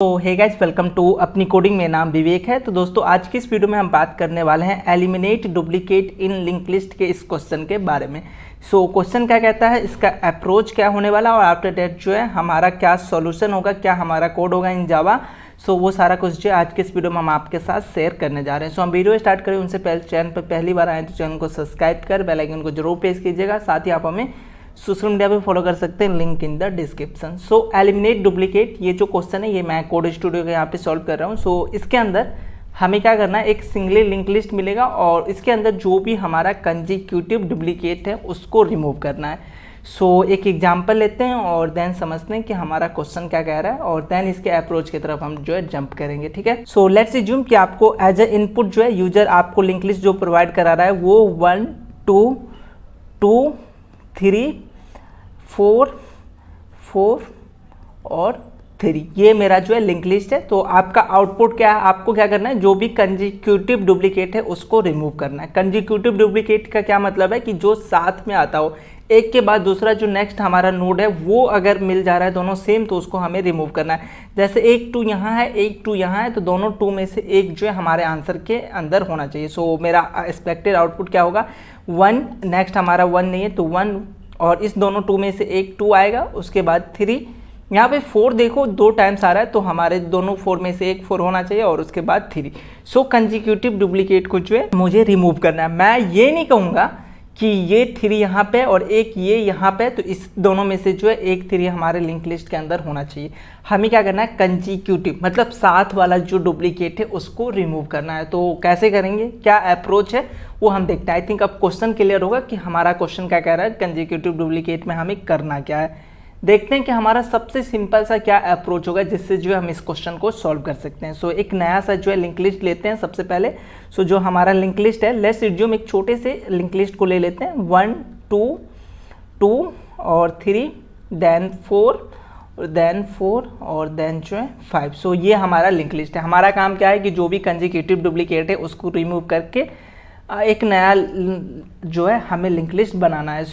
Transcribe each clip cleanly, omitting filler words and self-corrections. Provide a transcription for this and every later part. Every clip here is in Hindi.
तो हे गाइस, वेलकम टू अपनी कोडिंग में। नाम विवेक है। तो दोस्तों, आज की इस वीडियो में हम बात करने वाले हैं एलिमिनेट डुप्लीकेट इन लिंक लिस्ट के इस क्वेश्चन के बारे में। क्वेश्चन क्या कहता है, इसका अप्रोच क्या होने वाला और आफ्टर दैट जो है हमारा क्या सॉल्यूशन होगा, क्या हमारा कोड होगा इन जावा। वो सारा कुछ जो है आज के इस वीडियो में हम आपके साथ शेयर करने जा रहे हैं। हम वीडियो स्टार्ट करें उनसे पहले चैनल पर पहली बार आए तो चैनल को सब्सक्राइब कर बेल आइकन को जरूर प्रेस कीजिएगा। साथ ही आप हमें सोशल मीडिया पे फॉलो कर सकते हैं, link in the description. Eliminate duplicate, ये जो क्वेश्चन है ये मैं कोड स्टूडियो के यहाँ पे सॉल्व कर रहा हूँ। इसके अंदर हमें क्या करना है, एक सिंगली लिंक लिस्ट मिलेगा और इसके अंदर जो भी हमारा कंजिक्यूटिव डुप्लीकेट है उसको रिमूव करना है। एक एग्जाम्पल लेते हैं और देन समझते हैं कि हमारा क्वेश्चन क्या कह रहा है और देन इसके अप्रोच की तरफ हम जो है जंप करेंगे। ठीक है, लेट्स अज्यूम कि आपको एज ए इनपुट जो है यूजर आपको लिंक लिस्ट जो प्रोवाइड करा रहा है वो 1 2 2 3 4 और 3 ये मेरा जो है लिंक लिस्ट है। तो आपका आउटपुट क्या है, आपको क्या करना है, जो भी कंजिक्यूटिव डुप्लीकेट है उसको रिमूव करना है। कंजिक्यूटिव डुप्लीकेट का क्या मतलब है कि जो साथ में आता हो, एक के बाद दूसरा जो नेक्स्ट हमारा नोड है वो अगर मिल जा रहा है दोनों सेम, तो उसको हमें रिमूव करना है। जैसे एक 2 यहाँ है, एक 2 यहाँ है, तो दोनों 2 में से एक जो है हमारे आंसर के अंदर होना चाहिए। मेरा एक्सपेक्टेड आउटपुट क्या होगा, 1, नेक्स्ट हमारा 1 नहीं है तो 1, और इस दोनों 2 में से एक 2 आएगा, उसके बाद 3, यहाँ पे 4 देखो 2 टाइम्स आ रहा है तो हमारे दोनों 4 में से एक 4 होना चाहिए और उसके बाद 3। कंजिक्यूटिव डुप्लीकेट को जो है मुझे रिमूव करना है। मैं ये नहीं कहूँगा कि ये 3 यहाँ पे और एक ये यहाँ पे, तो इस दोनों में से जो है एक 3 हमारे लिंक लिस्ट के अंदर होना चाहिए। हमें क्या करना है, कंजिक्यूटिव मतलब साथ वाला जो डुप्लीकेट है उसको रिमूव करना है। तो कैसे करेंगे, क्या अप्रोच है वो हम देखते हैं। आई थिंक अब क्वेश्चन क्लियर होगा कि हमारा क्वेश्चन क्या कह रहा है, कंजिक्यूटिव डुप्लीकेट में हमें करना क्या है। देखते हैं कि हमारा सबसे सिंपल सा क्या अप्रोच होगा जिससे जो है हम इस क्वेश्चन को सॉल्व कर सकते हैं। एक नया सा जो है लिंक लिस्ट लेते हैं सबसे पहले। जो हमारा लिंक लिस्ट है, लेट्स अज्यूम एक छोटे से लिंक लिस्ट को ले लेते हैं, 1 2 2 और 3 देन 4 और देन जो है 5। ये हमारा लिंक लिस्ट है। हमारा काम क्या है कि जो भी कंजिक्यूटिव डुप्लीकेट है उसको रिमूव करके एक नया जो है हमें लिंक लिस्ट बनाना है।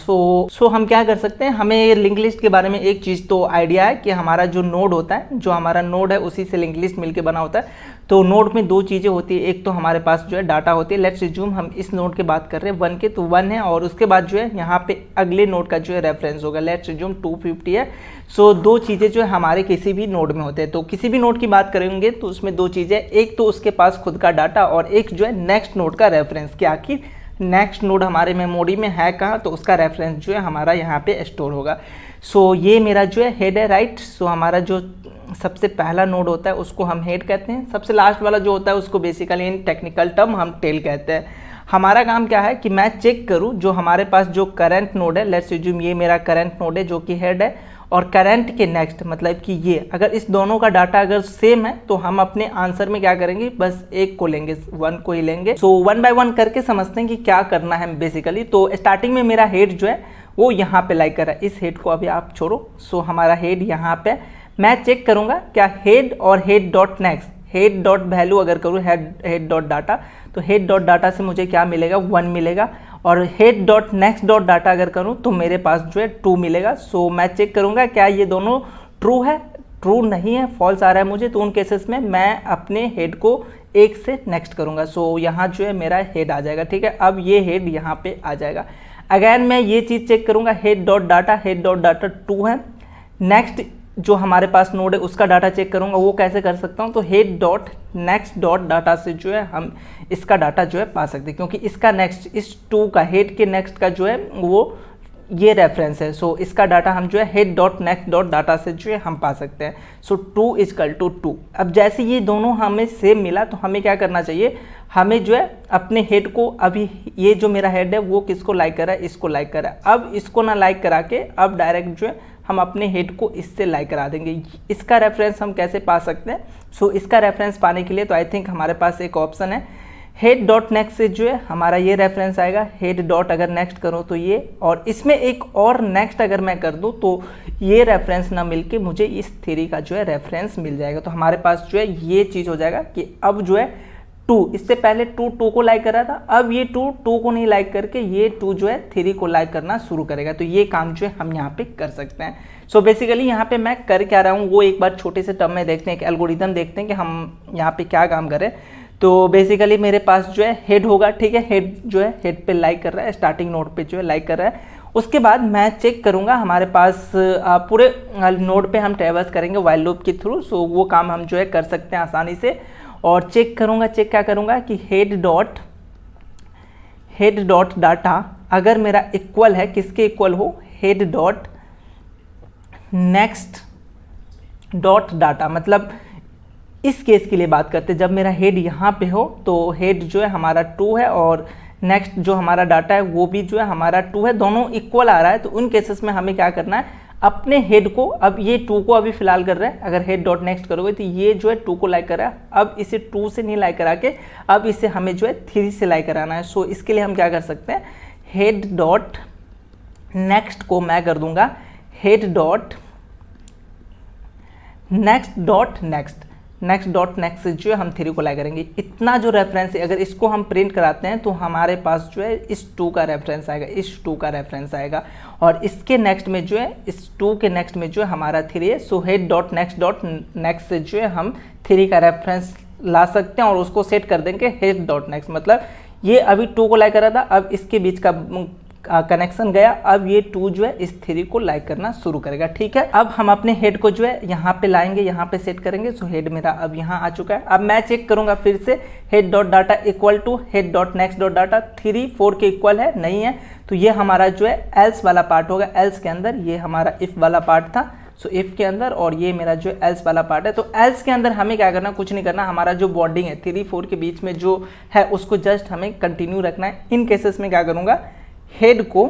हम क्या कर सकते हैं, हमें लिंक लिस्ट के बारे में एक चीज़ तो आइडिया है कि हमारा जो नोड होता है, जो हमारा नोड है उसी से लिंक लिस्ट मिलके बना होता है। तो नोड में 2 चीज़ें होती है, एक तो हमारे पास जो है डाटा होती है। लेट्स अज्यूम हम इस नोड की बात कर रहे हैं 1 के, तो 1 है और उसके बाद जो है यहाँ पे अगले नोड का जो है रेफरेंस होगा। लेट्स अज्यूम 250 है। 2 चीज़ें जो है हमारे किसी भी नोड में होते हैं। तो किसी भी नोड की बात करेंगे तो उसमें 2 चीज़ें, एक तो उसके पास खुद का डाटा और एक जो है नेक्स्ट नोड का रेफरेंस, कि आखिर नेक्स्ट नोड हमारे मेमोरी में है कहाँ, तो उसका रेफरेंस जो है हमारा यहाँ पे स्टोर होगा। ये मेरा जो है हेड है, राइट। हमारा जो सबसे पहला नोड होता है उसको हम हेड कहते हैं, सबसे लास्ट वाला जो होता है उसको बेसिकली इन टेक्निकल टर्म हम टेल कहते हैं। हमारा काम क्या है कि मैं चेक करूँ जो हमारे पास जो करंट नोड है, लेट्स अज्यूम ये मेरा करंट नोड है जो कि हेड है, और करंट के नेक्स्ट मतलब कि ये, अगर इस दोनों का डाटा अगर सेम है तो हम अपने आंसर में क्या करेंगे, बस एक को लेंगे, 1 को ही लेंगे। 1 बाय 1 करके समझते हैं कि क्या करना है बेसिकली। तो स्टार्टिंग में मेरा हेड जो है वो यहाँ पे लाइक कर रहा है, इस हेड को अभी आप छोड़ो। हमारा हेड यहाँ पे, मैं चेक करूँगा क्या हेड और head dot next, head dot value अगर करूँ हेड डॉट डाटा, तो हेड डॉट डाटा से मुझे क्या मिलेगा, 1 मिलेगा। और head dot next dot data अगर करूँ तो मेरे पास जो है 2 मिलेगा। मैं चेक करूँगा क्या ये दोनों ट्रू है, ट्रू नहीं है, फॉल्स आ रहा है मुझे, तो उन केसेस में मैं अपने हेड को 1 से नेक्स्ट करूँगा। यहाँ जो है मेरा हेड आ जाएगा। ठीक है, अब ये हेड यहाँ पे आ जाएगा। अगैन मैं ये चीज़ चेक करूँगा, हेड डॉट डाटा 2 है। नेक्स्ट जो हमारे पास नोड है उसका डाटा चेक करूंगा, वो कैसे कर सकता हूं, तो head dot next dot data से जो है हम इसका डाटा जो है पा सकते हैं, क्योंकि इसका नेक्स्ट, इस 2 का हेड के नेक्स्ट का जो है वो ये रेफरेंस है। इसका डाटा हम जो है head dot next dot data से जो है हम पा सकते हैं। 2 = 2। अब जैसे ये दोनों हमें सेम मिला तो हमें क्या करना चाहिए, हमें जो है अपने हेड को, अभी ये जो मेरा हेड है वो किसको लाइक कर रहा है, इसको लाइक कर रहा है। अब इसको ना लाइक करा के अब डायरेक्ट जो है हम अपने हेड को इससे लाइक करा देंगे। इसका रेफरेंस हम कैसे पा सकते हैं, इसका रेफरेंस पाने के लिए तो आई थिंक हमारे पास एक ऑप्शन है, हेड डॉट नेक्स्ट से जो है हमारा ये रेफरेंस आएगा, हेड डॉट अगर नेक्स्ट करो तो ये, और इसमें एक और नेक्स्ट अगर मैं कर दूं तो ये रेफरेंस ना मिलके मुझे इस 3 का जो है रेफरेंस मिल जाएगा। तो हमारे पास जो है ये चीज़ हो जाएगा कि अब जो है 2, इससे पहले 2 को लाइक कर रहा था, अब ये 2 को नहीं लाइक करके ये 2 जो है 3 को लाइक करना शुरू करेगा। तो ये काम जो है हम यहाँ पे कर सकते हैं। सो बेसिकली यहाँ पे मैं कर क्या रहा हूँ वो एक बार छोटे से टर्म में देखते हैं, एक एल्गोरिथम देखते हैं कि हम यहाँ पे क्या काम करें। तो बेसिकली मेरे पास जो है हेड होगा, ठीक है, हेड जो है हेड पे लाइक कर रहा है, स्टार्टिंग नोड पे जो है लाइक कर रहा है। उसके बाद मैं चेक करूँगा, हमारे पास पूरे नोड पे हम ट्रैवर्स करेंगे वाइल लूप के थ्रू। सो वो काम हम जो है कर सकते हैं आसानी से। और चेक करूँगा, चेक क्या करूँगा कि हेड डॉट डाटा अगर मेरा इक्वल है, किसके इक्वल हो, head dot next dot data. मतलब इस केस के लिए बात करते हैं, जब मेरा हेड यहाँ पे हो तो हेड जो है हमारा 2 है और नेक्स्ट जो हमारा डाटा है वो भी जो है हमारा 2 है, दोनों इक्वल आ रहा है। तो उन केसेस में हमें क्या करना है, अपने हेड को, अब ये 2 को अभी फिलहाल कर रहा है, अगर हेड डॉट नेक्स्ट करोगे तो ये जो है 2 को लाइक कर रहा है, अब इसे 2 से नहीं लाइक करा के अब इसे हमें जो है 3 से लाइक कराना है। सो इसके लिए हम क्या कर सकते हैं, हेड डॉट नेक्स्ट को मैं कर दूंगा head dot next dot next से जो है हम 3 को लाइक करेंगे। इतना जो रेफरेंस है, अगर इसको हम प्रिंट कराते हैं तो हमारे पास जो है इस 2 का रेफरेंस आएगा, इस 2 का रेफरेंस आएगा, और इसके नेक्स्ट में जो है इस 2 के नेक्स्ट में जो है हमारा 3 है। सो हेड डॉट नेक्स्ट से जो है हम 3 का रेफरेंस ला सकते हैं और उसको सेट कर देंगे हेड डॉट नेक्स्ट। मतलब ये अभी 2 को लाइक कर रहा था, अब इसके बीच का कनेक्शन गया, अब ये 2 जो है इस 3 को लाइक करना शुरू करेगा, ठीक है। अब हम अपने हेड को जो है यहाँ पे लाएंगे, यहाँ पे सेट करेंगे। सो हेड मेरा अब यहाँ आ चुका है। अब मैं चेक करूँगा फिर से, head dot data equal to head dot next dot data, 3 4 के इक्वल है, नहीं है, तो ये हमारा जो है एल्स वाला पार्ट होगा। एल्स के अंदर ये हमारा इफ़ वाला पार्ट था, सो इफ़ के अंदर, और ये मेरा जो एल्स वाला पार्ट है। तो एल्स के अंदर हमें क्या करना, कुछ नहीं करना, हमारा जो बॉन्डिंग है 3 4 के बीच में जो है उसको जस्ट हमें कंटिन्यू रखना है। इन केसेस में क्या करूँगा, हेड को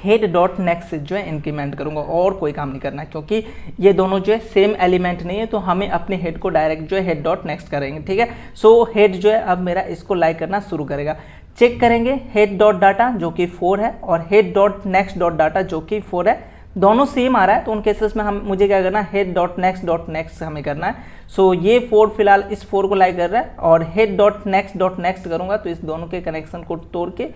हेड डॉट नेक्स्ट से जो है इंक्रीमेंट करूंगा, और कोई काम नहीं करना, क्योंकि ये दोनों जो है सेम एलिमेंट नहीं है, तो हमें अपने हेड को डायरेक्ट जो है हेड डॉट नेक्स्ट करेंगे, ठीक है। सो हेड जो है अब मेरा इसको लाइक करना शुरू करेगा। चेक करेंगे हेड डॉट डाटा जो कि 4 है और head dot next dot data जो कि 4 है, दोनों सेम आ रहा है। तो उन केसेस में हम मुझे क्या करना है, हेड डॉट नेक्स्ट हमें करना है। सो ये 4 फिलहाल इस 4 को लाइक कर रहा है, और हेड डॉट नेक्स्ट करूँगा तो इस दोनों के कनेक्शन को तोड़ के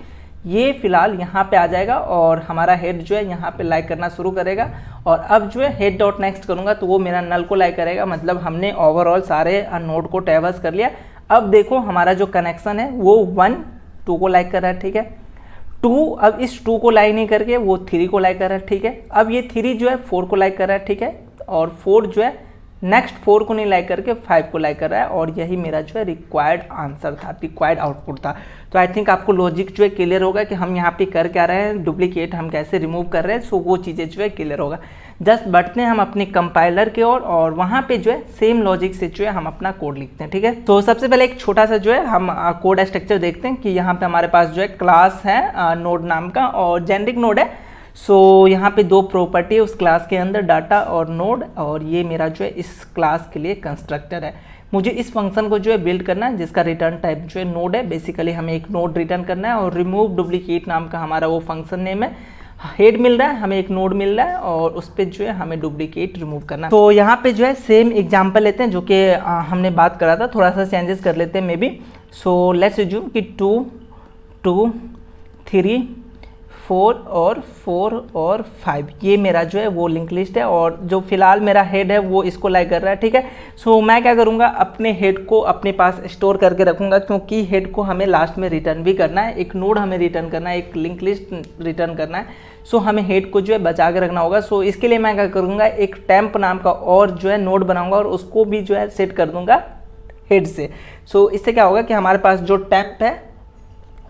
ये फिलहाल यहाँ पे आ जाएगा और हमारा हेड जो है यहाँ पे लाइक करना शुरू करेगा। और अब जो है हेड डॉट नेक्स्ट करूँगा तो वो मेरा नल को लाइक करेगा। मतलब हमने ओवरऑल सारे नोड को ट्रैवर्स कर लिया। अब देखो हमारा जो कनेक्शन है वो 1 2 को लाइक कर रहा है, ठीक है। 2 अब इस 2 को लाइक नहीं करके वो 3 को लाइक कर रहा है, ठीक है। अब ये 3 जो है 4 को लाइक कर रहा है, ठीक है, और 4 जो है नेक्स्ट 4 को नहीं लाइक करके 5 को लाइक कर रहा है, और यही मेरा जो है रिक्वायर्ड आंसर था, रिक्वायर्ड आउटपुट था। तो आई थिंक आपको लॉजिक जो है क्लियर होगा कि हम यहाँ पे कर क्या रहे हैं, डुप्लीकेट हम कैसे रिमूव कर रहे हैं। सो वो चीज़ें जो है क्लियर होगा। जस्ट बढ़ते हैं हम अपने कंपाइलर की ओर और वहाँ पे जो है सेम लॉजिक से जो है हम अपना कोड लिखते हैं, ठीक है। तो सबसे पहले एक छोटा सा जो है हम कोड स्ट्रक्चर देखते हैं कि यहाँ पे हमारे पास जो है क्लास है नोड नाम का और जेनरिक नोड है। सो यहाँ पे 2 प्रॉपर्टी है उस क्लास के अंदर, डाटा और नोड, और ये मेरा जो है इस क्लास के लिए कंस्ट्रक्टर है। मुझे इस फंक्शन को जो है बिल्ड करना है जिसका रिटर्न टाइप जो है नोड है। बेसिकली हमें एक नोड रिटर्न करना है और रिमूव डुप्लीकेट नाम का हमारा वो फंक्शन नेम है। हेड मिल रहा है, हमें एक नोड मिल रहा है और उस पर जो है हमें डुप्लीकेट रिमूव करना है। तो यहाँ पे जो है सेम एग्जाम्पल लेते हैं जो कि हमने बात करा था, थोड़ा सा चेंजेस कर लेते हैं may be. So let's assume कि 2 2 3 4 और 5 ये मेरा जो है वो लिंक लिस्ट है, और जो फिलहाल मेरा हेड है वो इसको लाइक कर रहा है, ठीक है। सो मैं क्या करूँगा, अपने हेड को अपने पास स्टोर करके रखूँगा, क्योंकि हेड को हमें लास्ट में रिटर्न भी करना है, एक नोड हमें रिटर्न करना है, एक लिंक लिस्ट रिटर्न करना है। सो हमें हेड को जो है बचा के रखना होगा। सो इसके लिए मैं क्या करूँगा, एक टेम्प नाम का और जो है नोड बनाऊँगा और उसको भी जो है सेट कर दूँगा हेड से। सो इससे क्या होगा कि हमारे पास जो टेम्प है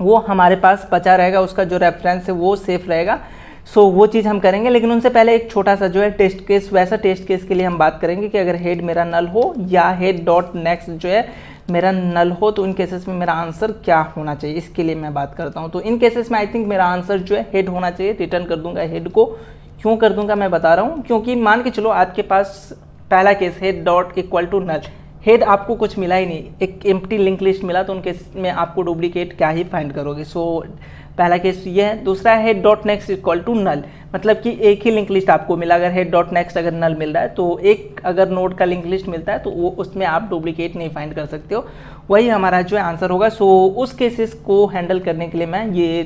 वो हमारे पास बचा रहेगा, उसका जो रेफरेंस है वो सेफ रहेगा। सो वो चीज़ हम करेंगे, लेकिन उनसे पहले एक छोटा सा जो है टेस्ट केस, वैसा टेस्ट केस के लिए हम बात करेंगे कि अगर हेड मेरा नल हो या हेड डॉट नेक्स्ट जो है मेरा नल हो तो इन केसेस में मेरा आंसर क्या होना चाहिए, इसके लिए मैं बात करता हूँ। तो इन केसेस में आई थिंक मेरा आंसर जो है हेड होना चाहिए। रिटर्न कर दूंगा हेड को। क्यों कर दूंगा मैं बता रहा हूँ, क्योंकि मान के चलो आपके पास पहला case head dot equal to null, head आपको कुछ मिला ही नहीं, एक एम्प्टी लिंक लिस्ट मिला, तो उनके में आपको डुप्लीकेट क्या ही फाइंड करोगे। सो पहला केस ये है। दूसरा है head dot next equal to null, मतलब कि एक ही लिंक लिस्ट आपको मिला। अगर हेड डॉट नेक्स्ट अगर नल मिल रहा है तो एक अगर नोड का लिंक लिस्ट मिलता है तो वो उसमें आप डुप्लीकेट नहीं फाइंड कर सकते हो, वही हमारा जो है आंसर होगा। सो उस केसेस को हैंडल करने के लिए मैं ये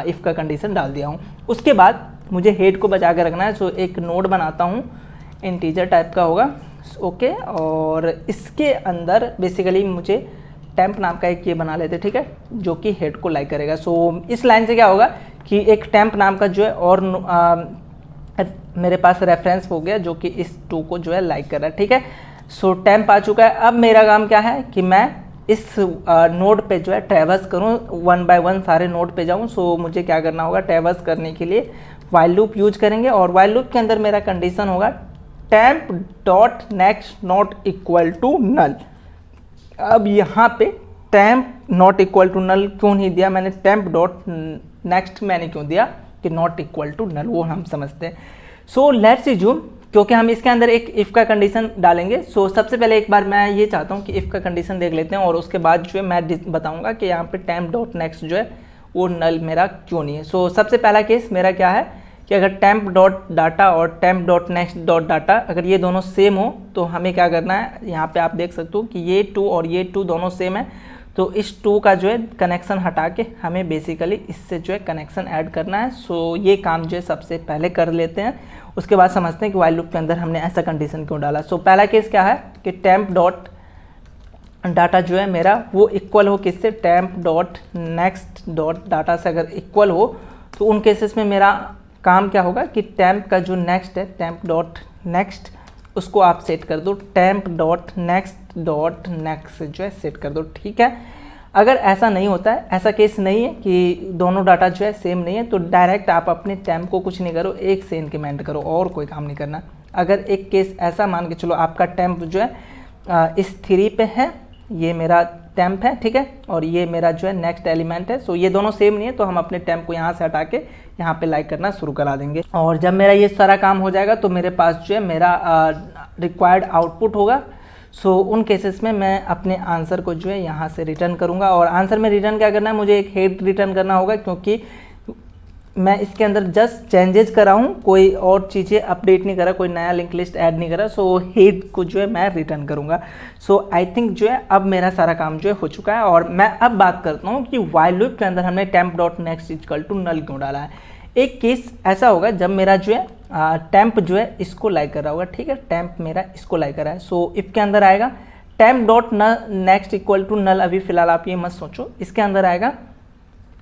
इफ़ का कंडीशन डाल दिया हूँ। उसके बाद मुझे हेड को बचा के रखना है। सो एक नोड बनाता हूँ, इंटीजर टाइप का होगा, ओके। और इसके अंदर बेसिकली मुझे टेम्प नाम का एक ये बना लेते, ठीक है, जो कि हेड को लाइक करेगा। सो इस लाइन से क्या होगा कि एक टेम्प नाम का जो है और मेरे पास रेफरेंस हो गया जो कि इस 2 को जो है लाइक कर रहा है, ठीक है। सो टेम्प आ चुका है। अब मेरा काम क्या है कि मैं इस नोड पे जो है ट्रैवर्स करूँ, 1 बाय 1 सारे नोड पे जाऊँ। सो मुझे क्या करना होगा, ट्रैवर्स करने के लिए वाइल लूप यूज करेंगे और वाइल लूप के अंदर मेरा कंडीशन होगा temp dot next not equal to null. अब यहाँ पे temp not equal to null क्यों नहीं दिया मैंने, टेम्प डॉट नेक्स्ट मैंने क्यों दिया कि नॉट इक्वल टू नल, वो हम समझते हैं। सो लेट्स अज्यूम, क्योंकि हम इसके अंदर एक इफ़ का कंडीशन डालेंगे। सो सबसे पहले एक बार मैं ये चाहता हूँ कि इफ़ का कंडीशन देख लेते हैं और उसके बाद जो है मैं बताऊँगा कि यहाँ पे टेम्प डॉट नेक्स्ट जो है वो नल मेरा क्यों नहीं है। सो सबसे पहला केस मेरा क्या है कि अगर टेम्प डॉट डाटा और temp dot next dot data अगर ये दोनों सेम हो तो हमें क्या करना है, यहाँ पे आप देख सकते हो कि ये 2 और ये 2 दोनों सेम है। तो इस 2 का जो है कनेक्शन हटा के हमें बेसिकली इससे जो है कनेक्शन ऐड करना है। सो ये काम जो है सबसे पहले कर लेते हैं, उसके बाद समझते हैं कि वाइल लूप के अंदर हमने ऐसा कंडीशन क्यों डाला। सो पहला केस क्या है कि टेम्प डॉट डाटा जो है मेरा वो इक्वल हो किससे, temp dot next dot data से अगर इक्वल हो तो उन केसेस में मेरा काम क्या होगा कि टेम्प का जो नेक्स्ट है, टेम्प डॉट नेक्स्ट, उसको आप सेट कर दो टेम्प डॉट नेक्स्ट से जो है सेट कर दो, ठीक है। अगर ऐसा नहीं होता है, ऐसा केस नहीं है कि दोनों डाटा जो है सेम नहीं है, तो डायरेक्ट आप अपने टेम्प को कुछ नहीं करो, एक से इंक्रीमेंट करो और कोई काम नहीं करना। अगर एक केस ऐसा मान के चलो आपका टेम्प जो है इस 3 पे है, ये मेरा टेम्प है, ठीक है, और ये मेरा जो है नेक्स्ट एलिमेंट है। सो ये दोनों सेम नहीं है तो हम अपने टेम्प को यहाँ से हटा के यहाँ पे लाइक करना शुरू करा देंगे। और जब मेरा ये सारा काम हो जाएगा तो मेरे पास जो है मेरा रिक्वायर्ड आउटपुट होगा। सो उन केसेस में मैं अपने आंसर को जो है यहाँ से रिटर्न करूँगा। और आंसर में रिटर्न क्या करना है, मुझे एक हेड रिटर्न करना होगा क्योंकि मैं इसके अंदर जस्ट चेंजेस करा हूँ, कोई और चीज़ें अपडेट नहीं करा, कोई नया लिंक लिस्ट ऐड नहीं करा। सो हेड को जो है मैं रिटर्न करूँगा। सो आई थिंक जो है अब मेरा सारा काम जो है हो चुका है। और मैं अब बात करता हूँ कि वाइल लूप के अंदर हमने temp dot next equal to null क्यों डाला है। एक केस ऐसा होगा जब मेरा जो है टेम्प जो है इसको लाइक कर रहा होगा, ठीक है, टेम्प मेरा इसको लाइक कर रहा है। सो इफ के अंदर आएगा temp dot next equal to null, अभी फिलहाल आप ये मत सोचो, इसके अंदर आएगा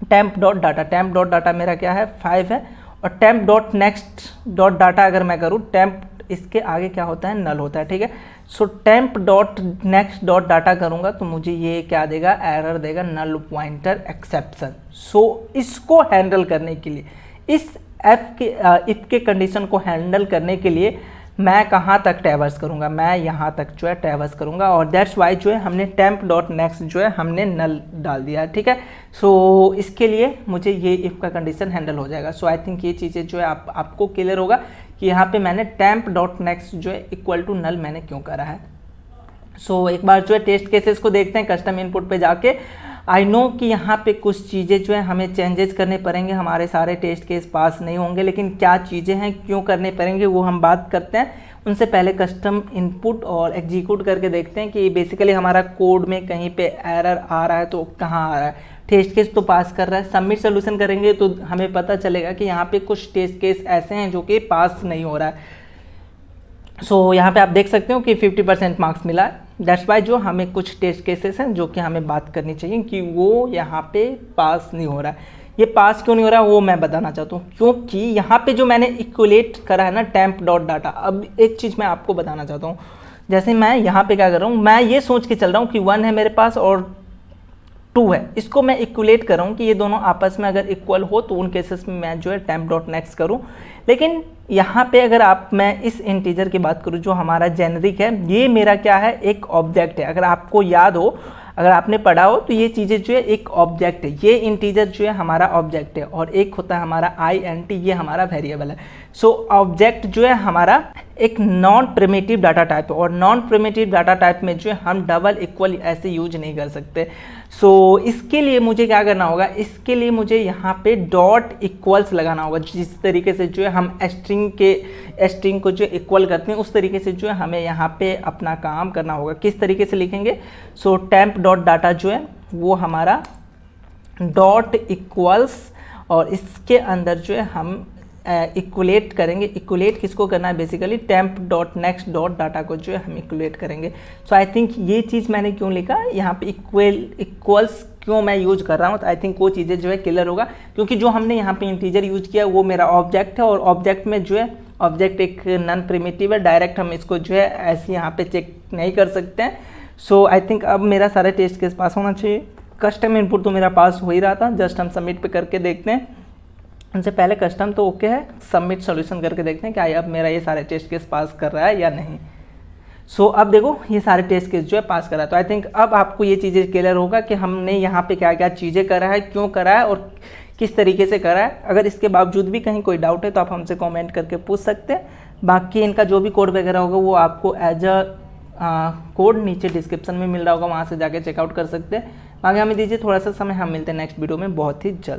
temp dot data. Temp dot data मेरा क्या है 5 है, और temp dot next dot data अगर मैं करूँ, टेम्प इसके आगे क्या होता है, नल होता है, ठीक है। So temp dot next dot data करूँगा तो मुझे ये क्या देगा, एरर देगा, नल पॉइंटर एक्सेप्शन। सो इसको हैंडल करने के लिए, इस इफ के कंडीशन को हैंडल करने के लिए मैं कहाँ तक ट्रैवर्स करूँगा, मैं यहाँ तक जो है ट्रैवर्स करूँगा। और दैट्स वाई जो है हमने टेम्प डॉट नेक्स्ट जो है हमने नल डाल दिया है, ठीक है। सो इसके लिए मुझे ये इफ़ का कंडीशन हैंडल हो जाएगा। सो आई थिंक ये चीज़ें जो है आपको क्लियर होगा कि यहाँ पे मैंने टेम्प डॉट नेक्स्ट जो है इक्वल टू नल मैंने क्यों करा है। सो एक बार जो है टेस्ट केसेस को देखते हैं कस्टम इनपुट पे जाके। आई नो कि यहाँ पे कुछ चीज़ें जो है हमें चेंजेस करने पड़ेंगे, हमारे सारे टेस्ट केस पास नहीं होंगे, लेकिन क्या चीज़ें हैं, क्यों करने पड़ेंगे, वो हम बात करते हैं। उनसे पहले कस्टम इनपुट और एग्जीक्यूट करके देखते हैं कि बेसिकली हमारा कोड में कहीं पे एरर आ रहा है तो कहाँ आ रहा है। टेस्ट केस तो पास कर रहा है, सबमिट सोल्यूशन करेंगे तो हमें पता चलेगा कि यहाँ पे कुछ टेस्ट केस ऐसे हैं जो कि पास नहीं हो रहा है। सो यहाँ पे आप देख सकते हो कि 50% मार्क्स मिला है। दैट्स वाई जो हमें कुछ टेस्ट केसेस हैं जो कि हमें बात करनी चाहिए कि वो यहाँ पे पास नहीं हो रहा है। ये पास क्यों नहीं हो रहा है वो मैं बताना चाहता हूँ, क्योंकि यहाँ पे जो मैंने इक्वलेट करा है ना टेम्प डॉट डाटा। अब एक चीज़ मैं आपको बताना चाहता हूँ, जैसे मैं यहाँ पे क्या कर रहा हूँ, मैं ये सोच के चल रहा हूँ कि 1 है मेरे पास और 2 है, इसको मैं इक्वलेट कर रहा हूँ कि ये दोनों आपस में अगर इक्वल हो तो उन केसेस में मैं जो है टेम्प डॉट नेक्स्ट करूँ। लेकिन यहाँ पे अगर मैं इस इंटीजर की बात करूँ जो हमारा जेनरिक है, ये मेरा क्या है, एक ऑब्जेक्ट है। अगर आपको याद हो, अगर आपने पढ़ा हो तो ये चीज़ें जो है एक ऑब्जेक्ट है, ये इंटीजर जो है हमारा ऑब्जेक्ट है और एक होता है हमारा INT, ये हमारा वेरिएबल है। सो ऑब्जेक्ट जो है हमारा एक नॉन प्रिमिटिव डाटा टाइप है, और नॉन प्रिमिटिव डाटा टाइप में जो है हम डबल इक्वल ऐसे यूज नहीं कर सकते। सो इसके लिए मुझे क्या करना होगा, इसके लिए मुझे यहाँ पे डॉट इक्वल्स लगाना होगा। जिस तरीके से जो है हम स्ट्रिंग को जो इक्वल करते हैं उस तरीके से जो है हमें यहाँ पे अपना काम करना होगा। किस तरीके से लिखेंगे, सो टेम्प डॉट डाटा जो है वो हमारा डॉट इक्वल्स, और इसके अंदर जो है हम इक्वलेट करेंगे। इक्वलेट किसको करना है, basically temp dot next dot data को जो है हम इक्वलेट करेंगे। सो आई थिंक ये चीज़ मैंने क्यों लिखा यहाँ पे इक्वल्स क्यों मैं यूज कर रहा हूँ, तो आई थिंक वो चीज़ें जो है क्लियर होगा, क्योंकि जो हमने यहाँ पे इंटीजर यूज किया वो मेरा ऑब्जेक्ट है, और ऑब्जेक्ट में जो है ऑब्जेक्ट एक नॉन प्रिमिटिव है, डायरेक्ट हम इसको जो है ऐसे यहाँ पे चेक नहीं कर सकते हैं। सो आई थिंक अब मेरा सारा टेस्ट केस पास होना चाहिए। कस्टम इनपुट तो मेरा पास हो ही रहा था, जस्ट हम सबमिट पे करके देखते हैं। उनसे पहले कस्टम तो ओके है, सबमिट सॉल्यूशन करके देखते हैं कि अब मेरा ये सारे टेस्ट केस पास कर रहा है या नहीं। सो अब देखो ये सारे टेस्ट केस जो है पास करा है। तो आई थिंक अब आपको ये चीज़ें क्लियर होगा कि हमने यहाँ पे क्या क्या चीज़ें करा है, क्यों करा है और किस तरीके से करा है। अगर इसके बावजूद भी कहीं कोई डाउट है तो आप हमसे कमेंट करके पूछ सकते हैं। बाकी इनका जो भी कोड वगैरह होगा वो आपको एज अ कोड नीचे डिस्क्रिप्शन में मिल रहा होगा, वहाँ से जाके चेकआउट कर सकते हैं। बाकी हमें दीजिए थोड़ा सा समय, हम मिलते हैं नेक्स्ट वीडियो में बहुत ही जल्द।